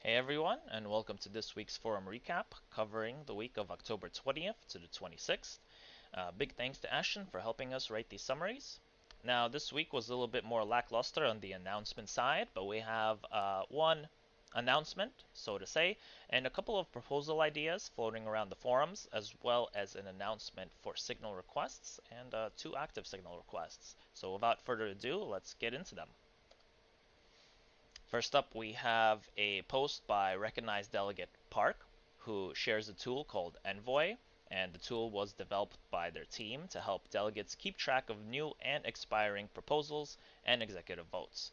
Hey everyone, and welcome to this week's forum recap covering the week of October 20th to the 26th. Big thanks to Ashton for helping us write these summaries. Now, this week was a little bit more lackluster on the announcement side, but we have one announcement, so to say, and a couple of proposal ideas floating around the forums, as well as an announcement for signal requests and two active signal requests. So, without further ado, let's get into them. First up, we have a post by recognized delegate Park, who shares a tool called Envoy, and the tool was developed by their team to help delegates keep track of new and expiring proposals and executive votes.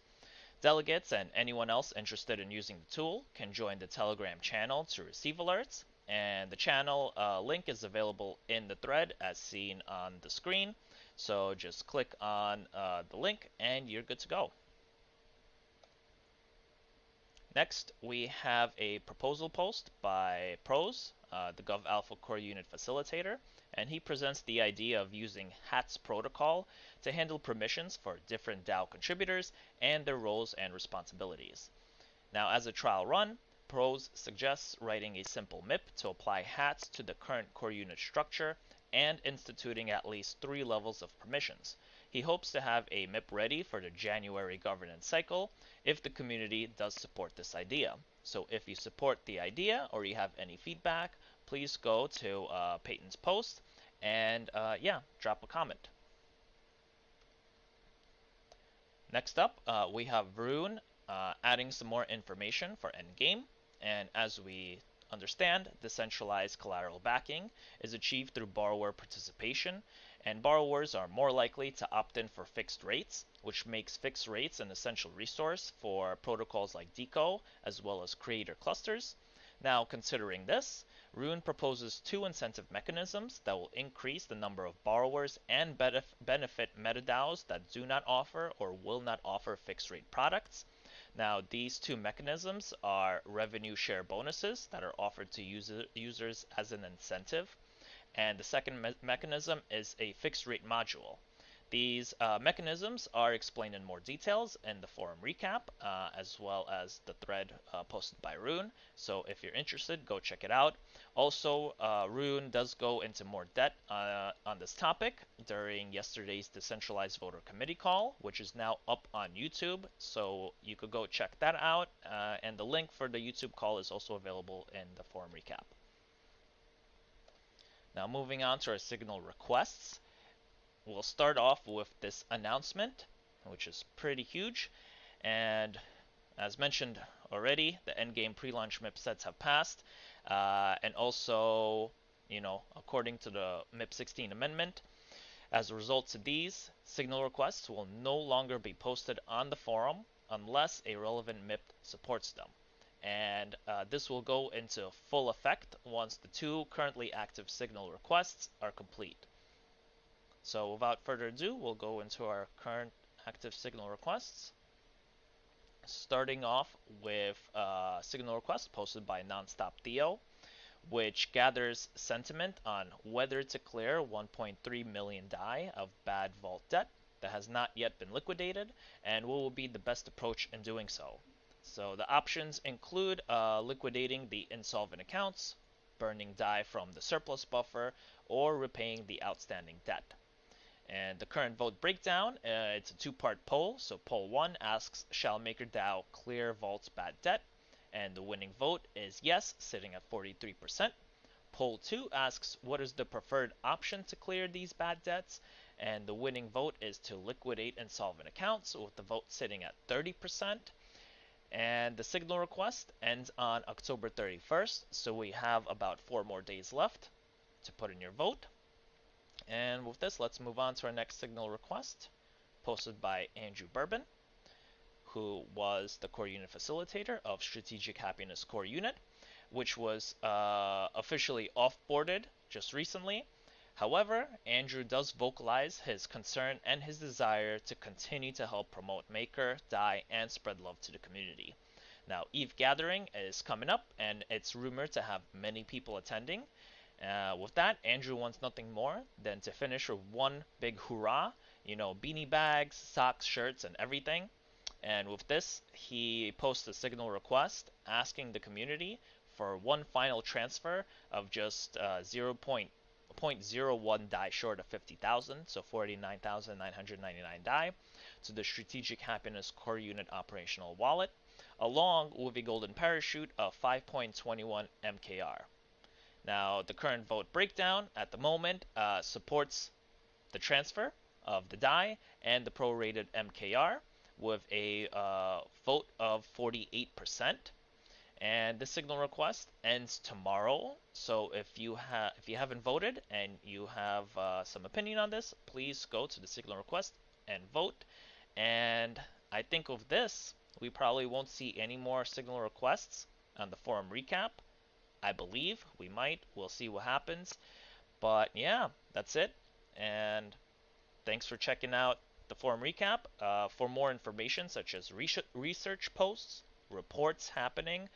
Delegates and anyone else interested in using the tool can join the Telegram channel to receive alerts, and the channel link is available in the thread as seen on the screen. So just click on the link and you're good to go. Next, we have a proposal post by Pros, the Gov Alpha Core Unit Facilitator, and he presents the idea of using HATS protocol to handle permissions for different DAO contributors and their roles and responsibilities. Now, as a trial run, Pros suggests writing a simple MIP to apply HATS to the current core unit structure and instituting at least 3 levels of permissions. He hopes to have a MIP ready for the January governance cycle if the community does support this idea. So if you support the idea or you have any feedback, please go to Peyton's post and drop a comment. Next up, we have Varun adding some more information for endgame. And as we understand, decentralized collateral backing is achieved through borrower participation, and borrowers are more likely to opt in for fixed rates, which makes fixed rates an essential resource for protocols like Deco, as well as creator clusters. Now, considering this, Rune proposes two incentive mechanisms that will increase the number of borrowers and benefit MetaDAOs that do not offer or will not offer fixed rate products. Now, these two mechanisms are revenue share bonuses that are offered to users as an incentive, and the second mechanism is a fixed rate module. These mechanisms are explained in more details in the forum recap, as well as the thread posted by Rune. So if you're interested, go check it out. Also, Rune does go into more depth on this topic during yesterday's decentralized voter committee call, which is now up on YouTube. So you could go check that out. And the link for the YouTube call is also available in the forum recap. Now moving on to our signal requests. We'll start off with this announcement, which is pretty huge. And as mentioned already, the endgame pre-launch MIP sets have passed. And also, according to the MIP 16 amendment, as a result of these, signal requests will no longer be posted on the forum unless a relevant MIP supports them. And this will go into full effect once the two currently active signal requests are complete. So without further ado, we'll go into our current active signal requests. Starting off with a signal request posted by Nonstop Theo, which gathers sentiment on whether to clear 1.3 million DAI of bad vault debt that has not yet been liquidated, and what will be the best approach in doing so. So the options include liquidating the insolvent accounts, burning DAI from the surplus buffer, or repaying the outstanding debt. And the current vote breakdown, it's a two-part poll. So poll 1 asks, shall MakerDAO clear vault's bad debt? And the winning vote is yes, sitting at 43%. Poll 2 asks, what is the preferred option to clear these bad debts? And the winning vote is to liquidate insolvent accounts, with the vote sitting at 30%. And the signal request ends on October 31st, so we have about 4 more days left to put in your vote. And with this, let's move on to our next signal request, posted by Andrew Bourbon, who was the core unit facilitator of Strategic Happiness Core Unit, which was officially off-boarded just recently. However, Andrew does vocalize his concern and his desire to continue to help promote Maker, DAI, and spread love to the community. Now, EVE Gathering is coming up, and it's rumored to have many people attending. With that, Andrew wants nothing more than to finish with one big hurrah, beanie bags, socks, shirts, and everything. And with this, he posts a signal request asking the community for one final transfer of just 0.01 DAI short of 50,000, so 49,999 DAI, to the Strategic Happiness Core Unit Operational Wallet, along with a golden parachute of 5.21 MKR. Now, the current vote breakdown at the moment supports the transfer of the DAI and the prorated MKR with a vote of 48%. And the signal request ends tomorrow. So if you haven't voted and you have some opinion on this, please go to the signal request and vote. And I think with this, we probably won't see any more signal requests on the forum recap. I believe we might. We'll see what happens. But yeah, that's it. And thanks for checking out the forum recap. For more information, such as research posts, reports happening,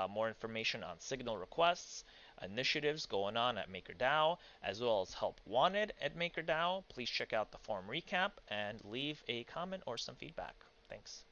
more information on signal requests, initiatives going on at MakerDAO, as well as help wanted at MakerDAO, please check out the forum recap and leave a comment or some feedback. Thanks.